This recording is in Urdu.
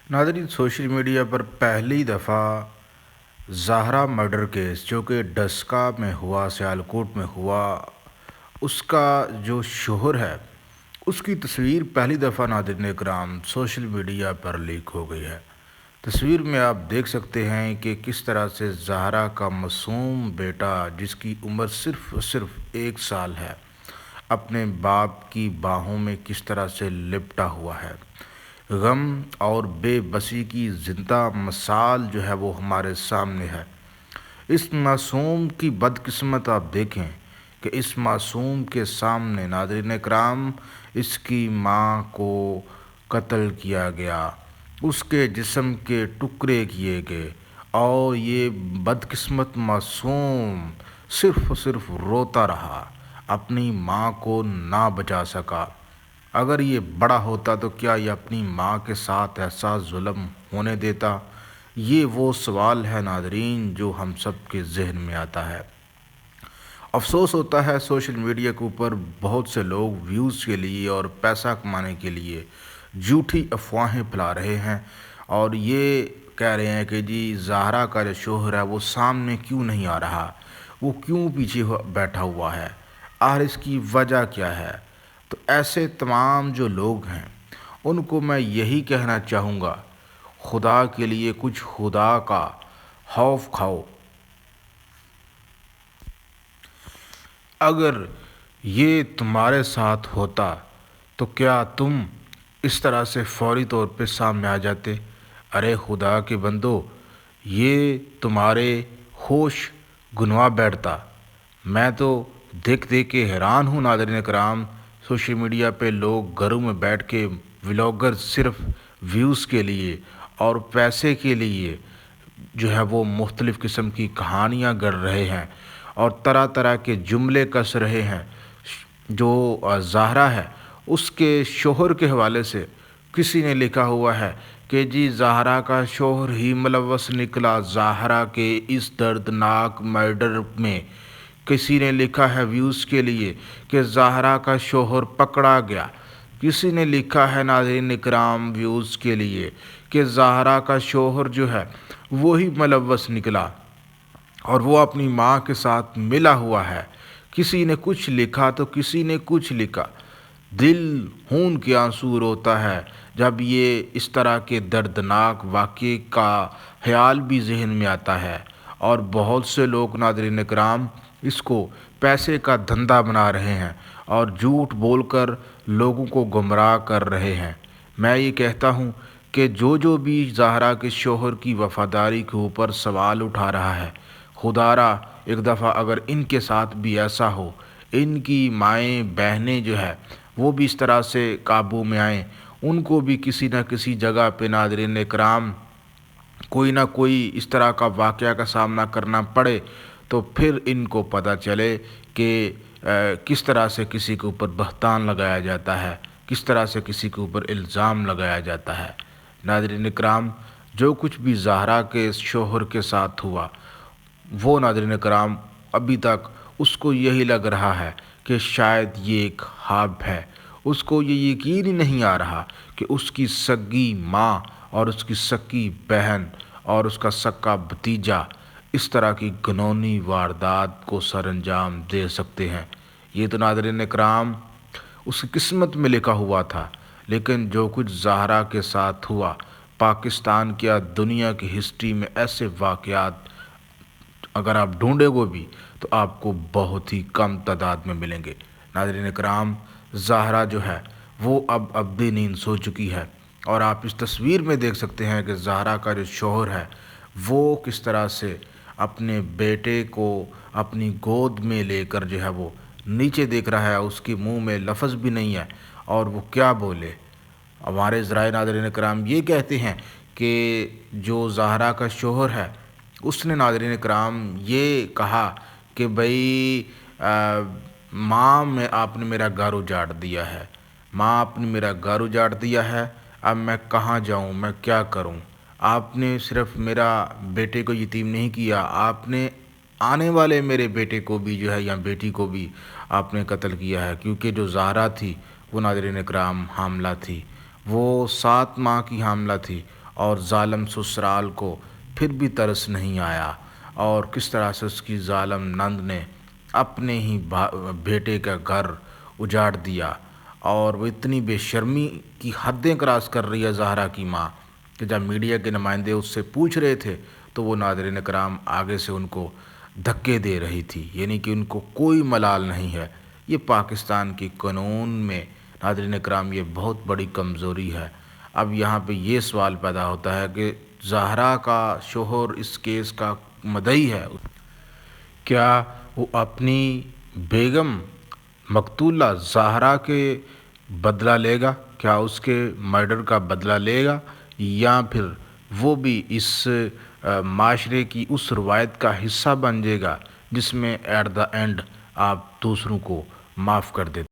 ناظرین، سوشل میڈیا پر پہلی دفعہ زہرا مرڈر کیس جو کہ ڈسکا میں ہوا، سیالکوٹ میں ہوا، اس کا جو شوہر ہے اس کی تصویر پہلی دفعہ ناظرین اکرام سوشل میڈیا پر لیک ہو گئی ہے۔ تصویر میں آپ دیکھ سکتے ہیں کہ کس طرح سے زہرا کا معصوم بیٹا، جس کی عمر صرف 1 سال ہے، اپنے باپ کی باہوں میں کس طرح سے لپٹا ہوا ہے۔ غم اور بے بسی کی زندہ مثال جو ہے وہ ہمارے سامنے ہے۔ اس معصوم کی بدقسمت آپ دیکھیں کہ اس معصوم کے سامنے ناظرین کرام اس کی ماں کو قتل کیا گیا، اس کے جسم کے ٹکڑے کیے گئے، اور یہ بدقسمت معصوم صرف روتا رہا، اپنی ماں کو نہ بچا سکا۔ اگر یہ بڑا ہوتا تو کیا یہ اپنی ماں کے ساتھ ایسا ظلم ہونے دیتا؟ یہ وہ سوال ہے ناظرین جو ہم سب کے ذہن میں آتا ہے۔ افسوس ہوتا ہے سوشل میڈیا کے اوپر بہت سے لوگ ویوز کے لیے اور پیسہ کمانے کے لیے جھوٹی افواہیں پھیلا رہے ہیں، اور یہ کہہ رہے ہیں کہ جی زہرا کا جو شوہر ہے وہ سامنے کیوں نہیں آ رہا، وہ کیوں پیچھے بیٹھا ہوا ہے، آخر اس کی وجہ کیا ہے۔ تو ایسے تمام جو لوگ ہیں ان کو میں یہی کہنا چاہوں گا، خدا کے لیے کچھ خدا کا خوف کھاؤ۔ اگر یہ تمہارے ساتھ ہوتا تو کیا تم اس طرح سے فوری طور پہ سامنے آ جاتے؟ ارے خدا کے بندو، یہ تمہارے ہوش گنوا بیٹھتا۔ میں تو دیکھ کے حیران ہوں ناظرین کرام، سوشل میڈیا پہ لوگ گھروں میں بیٹھ کے ولاگر صرف ویوز کے لیے اور پیسے کے لیے جو ہے وہ مختلف قسم کی کہانیاں گڑھ رہے ہیں اور طرح طرح کے جملے کس رہے ہیں۔ جو زہرا ہے اس کے شوہر کے حوالے سے کسی نے لکھا ہوا ہے کہ جی زہرا کا شوہر ہی ملوث نکلا زہرا کے اس دردناک مرڈر میں۔ کسی نے لکھا ہے ویوز کے لیے کہ زہرا کا شوہر پکڑا گیا۔ کسی نے لکھا ہے ناظرین اکرام ویوز کے لیے کہ زہرا کا شوہر جو ہے وہی ملوث نکلا اور وہ اپنی ماں کے ساتھ ملا ہوا ہے۔ کسی نے کچھ لکھا تو کسی نے کچھ لکھا۔ دل خون کے آنسو روتا ہے جب یہ اس طرح کے دردناک واقعے کا خیال بھی ذہن میں آتا ہے، اور بہت سے لوگ ناظرین اکرام اس کو پیسے کا دھندا بنا رہے ہیں اور جھوٹ بول کر لوگوں کو گمراہ کر رہے ہیں۔ میں یہ کہتا ہوں کہ جو بھی زہرا کے شوہر کی وفاداری کے اوپر سوال اٹھا رہا ہے، خدا را ایک دفعہ اگر ان کے ساتھ بھی ایسا ہو، ان کی مائیں بہنیں جو ہے وہ بھی اس طرح سے قابو میں آئیں، ان کو بھی کسی نہ کسی جگہ پہ ناظرین اکرام کوئی نہ کوئی اس طرح کا واقعہ کا سامنا کرنا پڑے، تو پھر ان کو پتہ چلے کہ کس طرح سے کسی کے اوپر بہتان لگایا جاتا ہے، کس طرح سے کسی کے اوپر الزام لگایا جاتا ہے۔ ناظرین اکرام، جو کچھ بھی زہرا کے شوہر کے ساتھ ہوا، وہ ناظرین اکرام ابھی تک اس کو یہی لگ رہا ہے کہ شاید یہ ایک خواب ہے۔ اس کو یہ یقین ہی نہیں آ رہا کہ اس کی سگی ماں اور اس کی سکی بہن اور اس کا سکا بھتیجا اس طرح کی گھنونی واردات کو سر انجام دے سکتے ہیں۔ یہ تو ناظرین اکرام اس کی قسمت میں لکھا ہوا تھا، لیکن جو کچھ زہرا کے ساتھ ہوا، پاکستان کیا دنیا کی ہسٹری میں ایسے واقعات اگر آپ ڈھونڈیں گے بھی تو آپ کو بہت ہی کم تعداد میں ملیں گے۔ ناظرین اکرام، زہرا جو ہے وہ اب بھی نیند سو چکی ہے، اور آپ اس تصویر میں دیکھ سکتے ہیں کہ زہرا کا جو شوہر ہے وہ کس طرح سے اپنے بیٹے کو اپنی گود میں لے کر جو ہے وہ نیچے دیکھ رہا ہے، اس کے منہ میں لفظ بھی نہیں ہے، اور وہ کیا بولے۔ ہمارے ذرائع ناظرین کرام یہ کہتے ہیں کہ جو زہرا کا شوہر ہے اس نے ناظرین کرام یہ کہا کہ بھئی ماں میں آپ نے میرا گھر اجاڑ دیا ہے، ماں آپ نے میرا گھر اجاڑ دیا ہے، اب میں کہاں جاؤں، میں کیا کروں۔ آپ نے صرف میرا بیٹے کو یتیم نہیں کیا، آپ نے آنے والے میرے بیٹے کو بھی جو ہے یا بیٹی کو بھی آپ نے قتل کیا ہے، کیونکہ جو زہرا تھی وہ ناظرین اکرام حاملہ تھی، وہ 7 ماہ کی حاملہ تھی، اور ظالم سسرال کو پھر بھی ترس نہیں آیا، اور کس طرح سے اس کی ظالم نند نے اپنے ہی بیٹے کا گھر اجاڑ دیا، اور وہ اتنی بے شرمی کی حدیں کراس کر رہی ہے زہرا کی ماں کہ جب میڈیا کے نمائندے اس سے پوچھ رہے تھے تو وہ ناظرین کرام آگے سے ان کو دھکے دے رہی تھی، یعنی کہ ان کو کوئی ملال نہیں ہے۔ یہ پاکستان کی قانون میں ناظرین کرام یہ بہت بڑی کمزوری ہے۔ اب یہاں پہ یہ سوال پیدا ہوتا ہے کہ زہرا کا شوہر اس کیس کا مدعی ہے، کیا وہ اپنی بیگم مقتولہ زہرا کے بدلہ لے گا؟ کیا اس کے مرڈر کا بدلہ لے گا، یا پھر وہ بھی اس معاشرے کی اس روایت کا حصہ بن جائے گا جس میں ایٹ دا اینڈ آپ دوسروں کو معاف کر دیتے